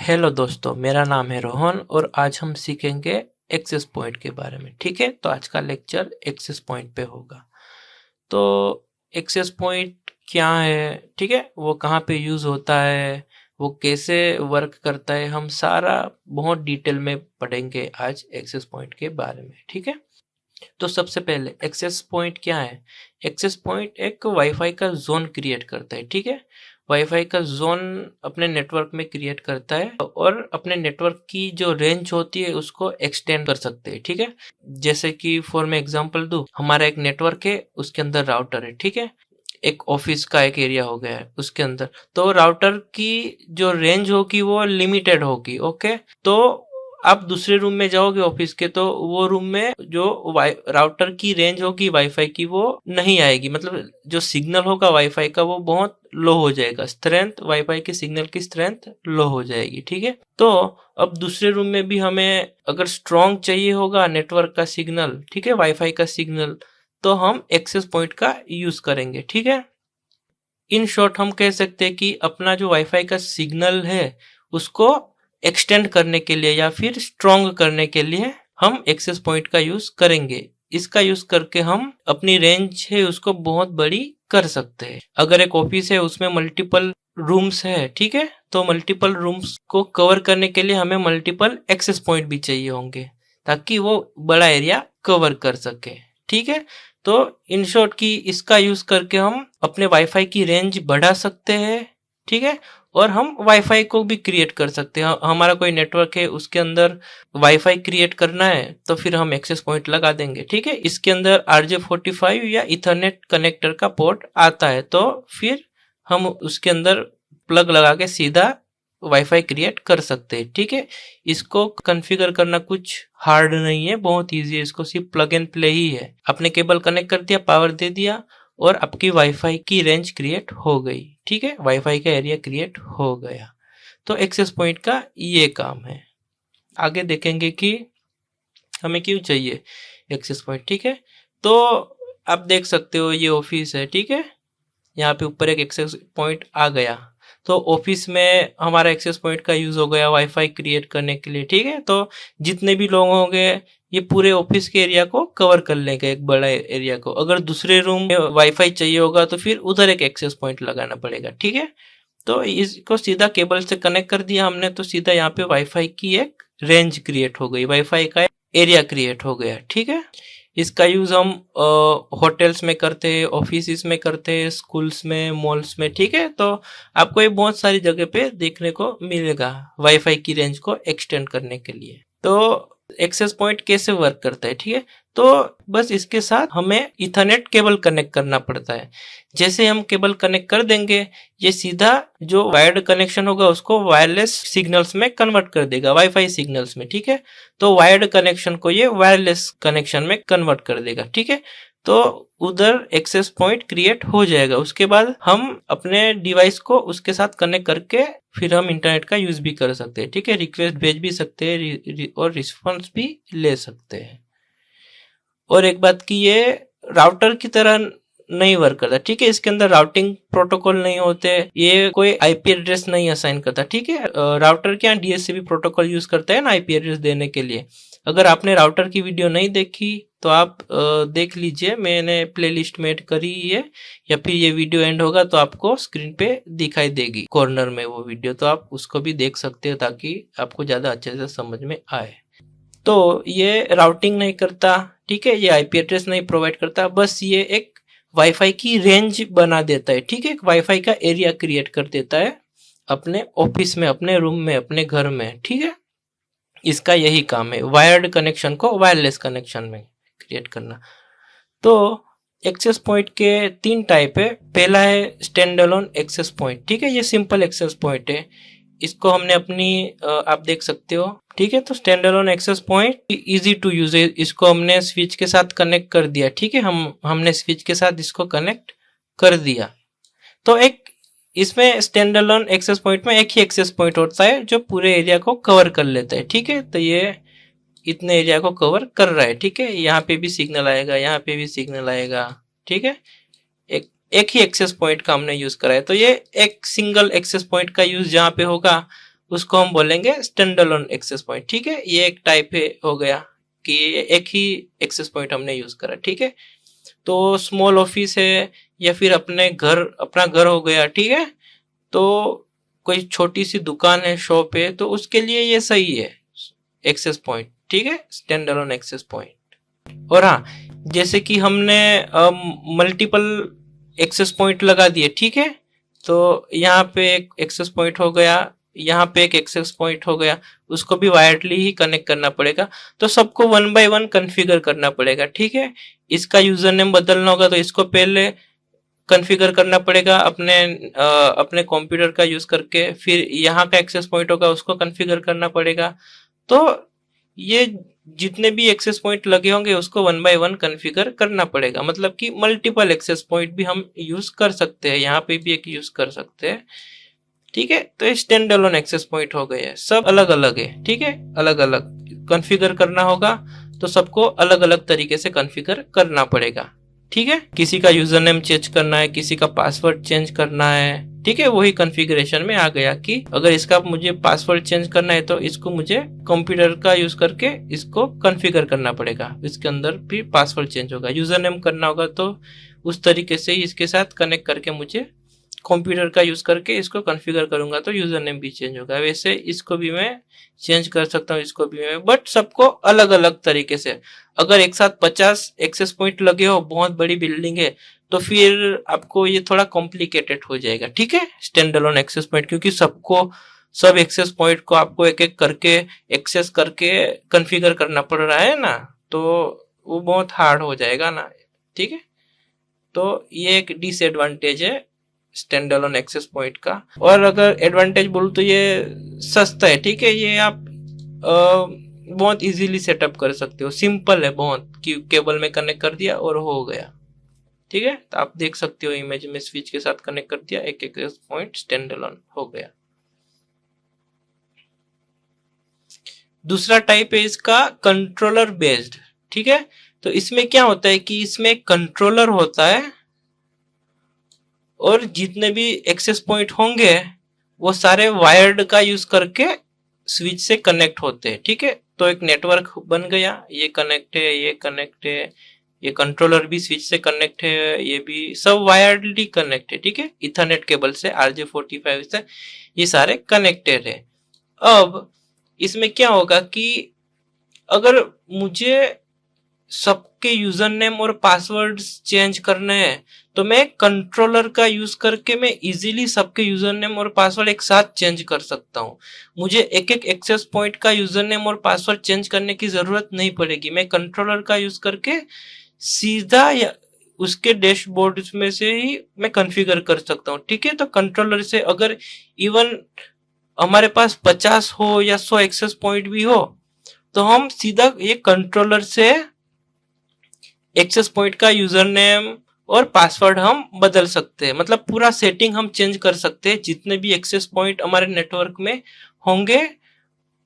Hello दोस्तों, मेरा नाम है रोहन और आज हम सीखेंगे एक्सेस पॉइंट के बारे में। ठीक है, तो आज का लेक्चर एक्सेस पॉइंट पे होगा। तो एक्सेस पॉइंट क्या है, ठीक है, वो कहाँ पे यूज़ होता है, वो कैसे वर्क करता है, हम सारा बहुत डिटेल में पढ़ेंगे आज एक्सेस पॉइंट के बारे में। ठीक है, तो सबसे पहले एक्सेस पॉइंट क्या है। एक्सेस पॉइंट एक वाईफाई का जोन क्रिएट करता है। ठीक है, वाईफाई का जोन अपने नेटवर्क में क्रिएट करता है और अपने नेटवर्क की जो रेंज होती है उसको एक्सटेंड कर सकते हैं। ठीक है, जैसे कि फॉर मैं एग्जांपल दूं, हमारा एक नेटवर्क है, उसके अंदर राउटर है। ठीक है, एक ऑफिस का एक एरिया हो गया है उसके अंदर, तो राउटर की जो रेंज होगी वो लिमिटेड होगी। ओके, तो आप दूसरे रूम में जाओगे ऑफिस के, तो वो रूम में जो राउटर की रेंज होगी वाईफाई की वो नहीं आएगी, मतलब जो सिग्नल होगा वाईफाई का वो बहुत लो हो जाएगा, स्ट्रेंथ वाईफाई के सिग्नल की स्ट्रेंथ लो हो जाएगी। ठीक है, तो अब दूसरे रूम में भी हमें अगर स्ट्रॉन्ग चाहिए होगा नेटवर्क का सिग्नल, ठीक है, वाईफाई का सिग्नल, तो हम एक्सेस पॉइंट का यूज करेंगे। ठीक है, इन शॉर्ट हम कह सकते हैं कि अपना जो वाईफाई का सिग्नल है उसको एक्सटेंड करने के लिए या फिर स्ट्रॉन्ग करने के लिए हम एक्सेस पॉइंट का यूज करेंगे। इसका यूज करके हम अपनी रेंज है उसको बहुत बड़ी कर सकते हैं। अगर एक ऑफिस है उसमें मल्टीपल रूम्स है, ठीक है, तो मल्टीपल रूम्स को कवर करने के लिए हमें मल्टीपल एक्सेस पॉइंट भी चाहिए होंगे ताकि वो बड़ा एरिया कवर कर सके। ठीक है, तो इन शॉर्ट की इसका यूज करके हम अपने वाईफाई की रेंज बढ़ा सकते हैं। ठीक है, और हम वाईफाई को भी क्रिएट कर सकते हैं। हमारा कोई नेटवर्क है उसके अंदर वाईफाई क्रिएट करना है तो फिर हम एक्सेस पॉइंट लगा देंगे। ठीक है, इसके अंदर RJ45 या इथरनेट कनेक्टर का पोर्ट आता है, तो फिर हम उसके अंदर प्लग लगा के सीधा वाईफाई क्रिएट कर सकते हैं। ठीक है, इसको कॉन्फ़िगर करना कुछ हार्ड नहीं है, बहुत इजी है, इसको सिर्फ प्लग एंड प्ले ही है। आपने केबल कनेक्ट कर दिया, पावर दे दिया और आपकी वाईफाई की रेंज क्रिएट हो गई। ठीक है, वाईफाई का एरिया क्रिएट हो गया। तो एक्सेस पॉइंट का ये काम है। आगे देखेंगे कि हमें क्यों चाहिए एक्सेस पॉइंट। ठीक है, तो आप देख सकते हो ये ऑफिस है। ठीक है, यहाँ पे ऊपर एक एक्सेस पॉइंट आ गया, तो ऑफिस में हमारा एक्सेस पॉइंट का यूज हो गया वाईफाई क्रिएट करने के लिए। ठीक है, तो जितने भी लोग होंगे ये पूरे ऑफिस के एरिया को कवर कर लेंगे, एक बड़ा एरिया को। अगर दूसरे रूम में वाईफाई चाहिए होगा तो फिर उधर एक एक्सेस पॉइंट लगाना पड़ेगा। ठीक है, तो इसको सीधा केबल से कनेक्ट कर दिया हमने, तो सीधा यहाँ पे वाईफाई की एक रेंज क्रिएट हो गई, वाईफाई का एरिया क्रिएट हो गया। ठीक है, इसका यूज हम होटल्स में करते हैं, ऑफिस में करते हैं, स्कूल्स में, मॉल्स में। ठीक है, तो आपको ये बहुत सारी जगह पे देखने को मिलेगा वाईफाई की रेंज को एक्सटेंड करने के लिए। तो एक्सेस पॉइंट कैसे वर्क करता है, ठीक है, तो बस इसके साथ हमें इथरनेट केबल कनेक्ट करना पड़ता है। जैसे हम केबल कनेक्ट कर देंगे, ये सीधा जो वायर्ड कनेक्शन होगा उसको वायरलेस सिग्नल्स में कन्वर्ट कर देगा, वाईफाई सिग्नल्स में। ठीक है, तो वायर्ड कनेक्शन को ये वायरलेस कनेक्शन में कन्वर्ट कर देगा। ठीक है, तो उधर एक्सेस पॉइंट क्रिएट हो जाएगा। उसके बाद हम अपने डिवाइस को उसके साथ कनेक्ट करके फिर हम इंटरनेट का यूज भी कर सकते हैं। ठीक है, रिक्वेस्ट भेज भी सकते हैं और रिस्पॉन्स भी ले सकते हैं। और एक बात की, ये राउटर की तरह नहीं वर्क करता। ठीक है, इसके अंदर राउटिंग प्रोटोकॉल नहीं होते, ये कोई आईपी एड्रेस नहीं असाइन करता। ठीक है, राउटर क्या डीएचसीपी प्रोटोकॉल यूज करता है ना आईपी एड्रेस देने के लिए। अगर आपने राउटर की वीडियो नहीं देखी तो आप देख लीजिए, मैंने प्लेलिस्ट में ऐड करी है, या फिर ये वीडियो एंड होगा तो आपको स्क्रीन पे दिखाई देगी कॉर्नर में वो वीडियो, तो आप उसको भी देख सकते हो ताकि आपको ज्यादा अच्छे से समझ में आए। तो ये राउटिंग नहीं करता, ठीक है, ये आईपी एड्रेस नहीं प्रोवाइड करता, बस ये एक वाईफाई की रेंज बना देता है। ठीक है, एक वाईफाई का एरिया क्रिएट कर देता है अपने ऑफिस में, अपने रूम में, अपने घर में। ठीक है, इसका यही काम है, वायर्ड कनेक्शन को वायरलेस कनेक्शन में क्रिएट करना। तो एक्सेस पॉइंट के 3 टाइप है। पहला है स्टैंड अलोन एक्सेस पॉइंट। ठीक है, ये सिंपल एक्सेस पॉइंट है, इसको हमने अपनी आप देख सकते हो। ठीक है, तो stand alone access point easy to use है, इसको हमने स्विच के साथ कनेक्ट कर दिया। ठीक है, हमने स्विच के साथ इसको कनेक्ट कर दिया, तो एक इसमें स्टैंड अलोन एक्सेस पॉइंट में एक ही एक्सेस पॉइंट होता है जो पूरे एरिया को कवर कर लेता है। ठीक है, तो ये इतने एरिया को कवर कर रहा है। ठीक है, यहाँ पे भी सिग्नल आएगा, यहाँ पे भी सिग्नल आएगा। ठीक है, एक ही एक्सेस पॉइंट का हमने यूज करा है। तो ये एक सिंगल एक्सेस पॉइंट का यूज जहाँ पे होगा उसको हम बोलेंगे स्टैंड अलोन एक्सेस पॉइंट। ठीक है, ये एक टाइप हो गया कि एक ही एक्सेस पॉइंट हमने यूज करा। ठीक है, तो स्मॉल ऑफिस है या फिर अपना घर हो गया। ठीक है, तो कोई छोटी सी दुकान है, शॉप है, तो उसके लिए ये सही है एक्सेस पॉइंट। ठीक है, स्टैंड अलोन एक्सेस पॉइंट। और हाँ, जैसे कि हमने मल्टीपल एक्सेस पॉइंट लगा दिए। ठीक है, तो यहाँ पे एक एक्सेस पॉइंट हो गया, यहाँ पे एक एक्सेस पॉइंट हो गया, उसको भी वायरली ही कनेक्ट करना पड़ेगा। तो सबको 1 बाय 1 कॉन्फ़िगर करना पड़ेगा। ठीक है, इसका यूजर नेम बदलना होगा तो इसको पहले कॉन्फ़िगर करना पड़ेगा अपने कंप्यूटर का यूज करके। फिर यहाँ का एक्सेस पॉइंट होगा उसको कॉन्फ़िगर करना पड़ेगा। तो ये जितने भी एक्सेस पॉइंट लगे होंगे उसको 1 बाय 1 कॉन्फ़िगर करना पड़ेगा। मतलब कि मल्टीपल एक्सेस पॉइंट भी हम यूज कर सकते हैं, यहाँ पे भी एक यूज कर सकते हैं। ठीक है, तो ये स्टैंड अलोन एक्सेस पॉइंट हो गए हैं, सब अलग अलग है। ठीक है, अलग अलग कॉन्फ़िगर करना होगा तो सबको अलग अलग तरीके से कॉन्फ़िगर करना पड़ेगा। ठीक है, किसी का यूजर नेम चेंज करना है, किसी का पासवर्ड चेंज करना है। ठीक है, वही कॉन्फ़िगरेशन में आ गया कि अगर इसका मुझे पासवर्ड चेंज करना है तो इसको मुझे कंप्यूटर का यूज करके इसको कॉन्फ़िगर करना पड़ेगा, इसके अंदर भी पासवर्ड चेंज होगा। यूजर नेम करना होगा तो उस तरीके से ही इसके साथ कनेक्ट करके मुझे कंप्यूटर का यूज करके इसको कॉन्फ़िगर करूंगा तो यूजर नेम भी चेंज होगा। वैसे इसको भी मैं चेंज कर सकता हूँ, इसको भी मैं, बट सबको अलग अलग तरीके से। अगर एक साथ 50 एक्सेस पॉइंट लगे हो, बहुत बड़ी बिल्डिंग है, तो फिर आपको ये थोड़ा कॉम्प्लिकेटेड हो जाएगा। ठीक है, स्टैंड अलोन एक्सेस पॉइंट, क्योंकि सब एक्सेस पॉइंट को आपको एक एक करके एक्सेस करके कॉन्फ़िगर करना पड़ रहा है ना, तो वो बहुत हार्ड हो जाएगा ना। ठीक है, तो ये एक डिसएडवांटेज है स्टैंड अलोन एक्सेस पॉइंट का। और अगर एडवांटेज बोलूं तो ये सस्ता है। ठीक है, ये आप बहुत इजीली सेटअप कर सकते हो, सिंपल है बहुत, कि केबल में कनेक्ट कर दिया और हो गया। ठीक है, तो आप देख सकते हो इमेज में स्विच के साथ कनेक्ट कर दिया, एक एक्सेस पॉइंट स्टैंड अलोन हो गया। दूसरा टाइप है इसका कंट्रोलर बेस्ड। ठीक है, तो इसमें क्या होता है कि इसमें कंट्रोलर होता है और जितने भी एक्सेस पॉइंट होंगे वो सारे वायर्ड का यूज करके स्विच से कनेक्ट होते हैं। ठीक है, तो एक नेटवर्क बन गया, ये कनेक्ट है, ये कनेक्ट है, ये कंट्रोलर भी स्विच से कनेक्ट है, ये भी सब वायर्डली कनेक्ट है। ठीक है, इथरनेट केबल से RJ45 से ये सारे कनेक्टेड है। अब इसमें क्या होगा कि अगर मुझे सबके यूजर नेम और पासवर्ड चेंज करने हैं तो मैं कंट्रोलर का यूज करके मैं इजीली सबके यूजर नेम और पासवर्ड एक साथ चेंज कर सकता हूं। मुझे एक एक एक्सेस पॉइंट का यूजर नेम और पासवर्ड चेंज करने की जरूरत नहीं पड़ेगी। मैं कंट्रोलर का यूज करके सीधा या उसके डैशबोर्ड में से ही मैं कॉन्फ़िगर कर सकता हूं। ठीक है, तो कंट्रोलर से अगर इवन हमारे पास 50 हो या 100 एक्सेस पॉइंट भी हो तो हम सीधा ये कंट्रोलर से एक्सेस पॉइंट का यूजर नेम और पासवर्ड हम बदल सकते हैं। मतलब पूरा सेटिंग हम चेंज कर सकते हैं जितने भी एक्सेस पॉइंट हमारे नेटवर्क में होंगे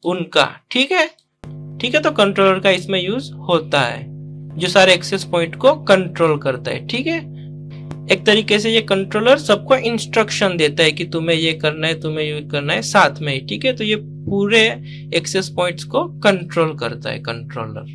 उनका। ठीक है, ठीक है, तो कंट्रोलर का इसमें यूज होता है जो सारे एक्सेस पॉइंट को कंट्रोल करता है। ठीक है, एक तरीके से ये कंट्रोलर सबको इंस्ट्रक्शन देता है कि तुम्हें ये करना है, तुम्हें ये करना है साथ में ही। ठीक है, तो ये पूरे एक्सेस पॉइंट्स को कंट्रोल करता है कंट्रोलर।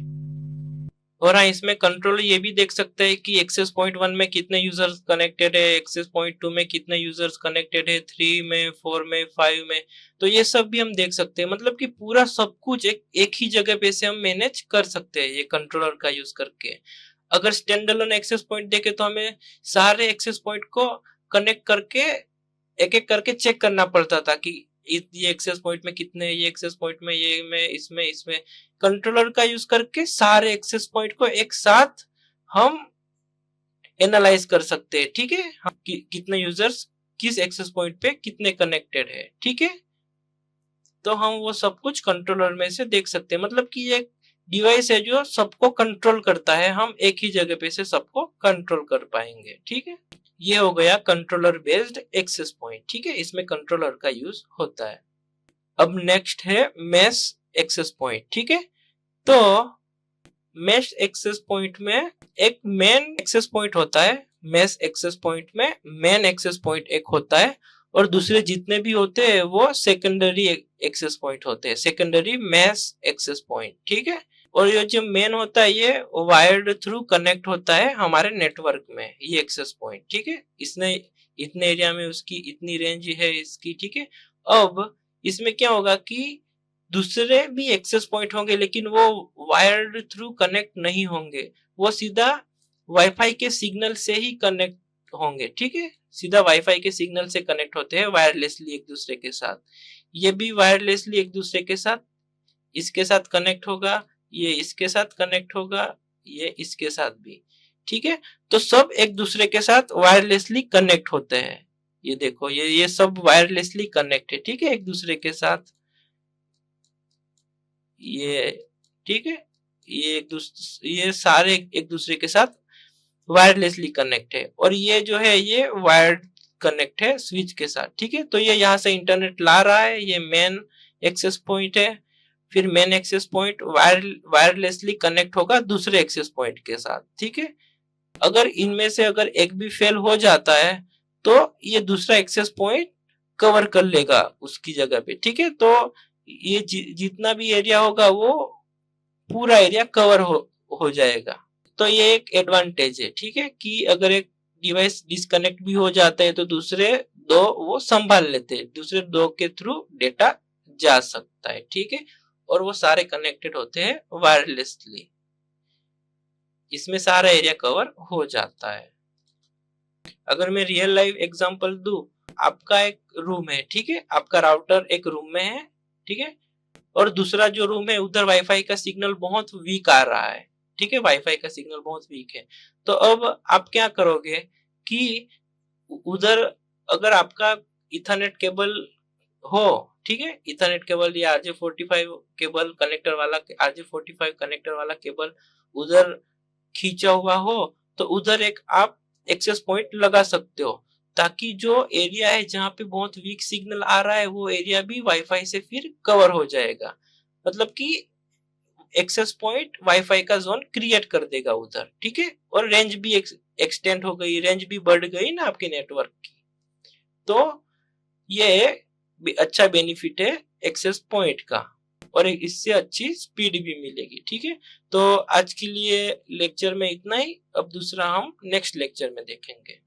और हाँ, इसमें कंट्रोलर ये भी देख सकते हैं कि एक्सेस पॉइंट 1 में कितने यूजर्स कनेक्टेड है, एक्सेस पॉइंट 2 में कितने यूजर्स कनेक्टेड है, 3 में, 4 में, 5 में। तो ये सब भी हम देख सकते हैं। मतलब कि पूरा सब कुछ एक ही जगह पे से हम मैनेज कर सकते हैं ये कंट्रोलर का यूज करके। अगर स्टैंड अलोन एक्सेस पॉइंट देखे तो हमें सारे एक्सेस पॉइंट को कनेक्ट करके एक एक करके चेक करना पड़ता था कि ये एक्सेस पॉइंट में कितने, ये एक्सेस पॉइंट में, ये में, इसमें। कंट्रोलर का यूज करके सारे एक्सेस पॉइंट को एक साथ हम एनालाइज कर सकते हैं। ठीक है, हम कितने यूजर्स किस एक्सेस पॉइंट पे कितने कनेक्टेड है। ठीक है, तो हम वो सब कुछ कंट्रोलर में से देख सकते हैं। मतलब कि ये डिवाइस है जो सबको कंट्रोल करता है, हम एक ही जगह पे से सबको कंट्रोल कर पाएंगे। ठीक है, ये हो गया कंट्रोलर बेस्ड एक्सेस पॉइंट। ठीक है, इसमें कंट्रोलर का यूज होता है। अब नेक्स्ट है मैश एक्सेस पॉइंट। ठीक है, तो मैश एक्सेस पॉइंट में एक मेन एक्सेस पॉइंट होता है। मैश एक्सेस पॉइंट में मेन एक्सेस पॉइंट एक होता है और दूसरे जितने भी होते हैं वो सेकेंडरी एक्सेस पॉइंट होते हैं, सेकेंडरी मैस एक्सेस पॉइंट, ठीक है। और ये जो मेन होता है ये वायर्ड थ्रू कनेक्ट होता है हमारे नेटवर्क में, ये एक्सेस पॉइंट, ठीक है। इसने इतने एरिया में उसकी इतनी रेंज है इसकी, ठीक है। अब इसमें क्या होगा कि दूसरे भी एक्सेस पॉइंट होंगे लेकिन वो वायर्ड थ्रू कनेक्ट नहीं होंगे, वो सीधा वाईफाई के सिग्नल से ही कनेक्ट होंगे, ठीक है। सीधा वाईफाई के सिग्नल से कनेक्ट होते हैं वायरलेसली एक दूसरे के साथ। ये भी वायरलेसली एक दूसरे के साथ, इसके साथ कनेक्ट होगा, ये इसके साथ कनेक्ट होगा, ये इसके साथ भी, ठीक है। तो सब एक दूसरे के साथ वायरलेसली कनेक्ट होते हैं। ये देखो ये सब वायरलेसली कनेक्ट है, ठीक है, एक दूसरे के साथ। ये ठीक है, ये सारे एक दूसरे के साथ वायरलेसली कनेक्ट है। और ये जो है ये वायर्ड कनेक्ट है स्विच के साथ, ठीक है। तो ये यहाँ से इंटरनेट ला रहा है, ये मेन एक्सेस पॉइंट है। फिर main access point wirelessly connect होगा दूसरे एक्सेस पॉइंट के साथ, ठीक है। अगर इनमें से अगर एक भी फेल हो जाता है तो ये दूसरा एक्सेस पॉइंट कवर कर लेगा उसकी जगह पे, ठीक है। तो ये जितना भी एरिया होगा वो पूरा एरिया कवर हो जाएगा। तो ये एक एडवांटेज है, ठीक है, कि अगर एक डिवाइस डिस्कनेक्ट भी हो जाता है तो दूसरे दो वो संभाल लेते हैं, दूसरे दो के थ्रू डेटा जा सकता है, ठीक है। और वो सारे कनेक्टेड होते हैं वायरलेसली, इसमें सारा एरिया कवर हो जाता है। अगर मैं रियल लाइफ एग्जांपल दूं, आपका एक रूम है, ठीक है, आपका राउटर एक रूम में है, ठीक है, और दूसरा जो रूम है उधर वाईफाई का सिग्नल बहुत वीक आ रहा है, ठीक है, वाईफाई का सिग्नल बहुत वीक है। तो अब आप क्या करोगे कि उधर अगर आपका इथरनेट केबल हो, ठीक है, इथरनेट केबल या RJ45 केबल कनेक्टर वाला, RJ45 कनेक्टर वाला केबल उधर खींचा हुआ हो तो उधर एक आप एक्सेस पॉइंट लगा सकते हो, ताकि जो एरिया है जहां पे बहुत वीक सिग्नल आ रहा है वो एरिया भी वाईफाई से फिर कवर हो जाएगा। मतलब कि एक्सेस पॉइंट वाईफाई का जोन क्रिएट कर देगा उधर, ठीक है। और रेंज भी एक्सटेंड हो गई, रेंज भी बढ़ गई ना आपके नेटवर्क की। तो ये अच्छा बेनिफिट है एक्सेस पॉइंट का, और इससे अच्छी स्पीड भी मिलेगी, ठीक है। तो आज के लिए लेक्चर में इतना ही, अब दूसरा हम नेक्स्ट लेक्चर में देखेंगे।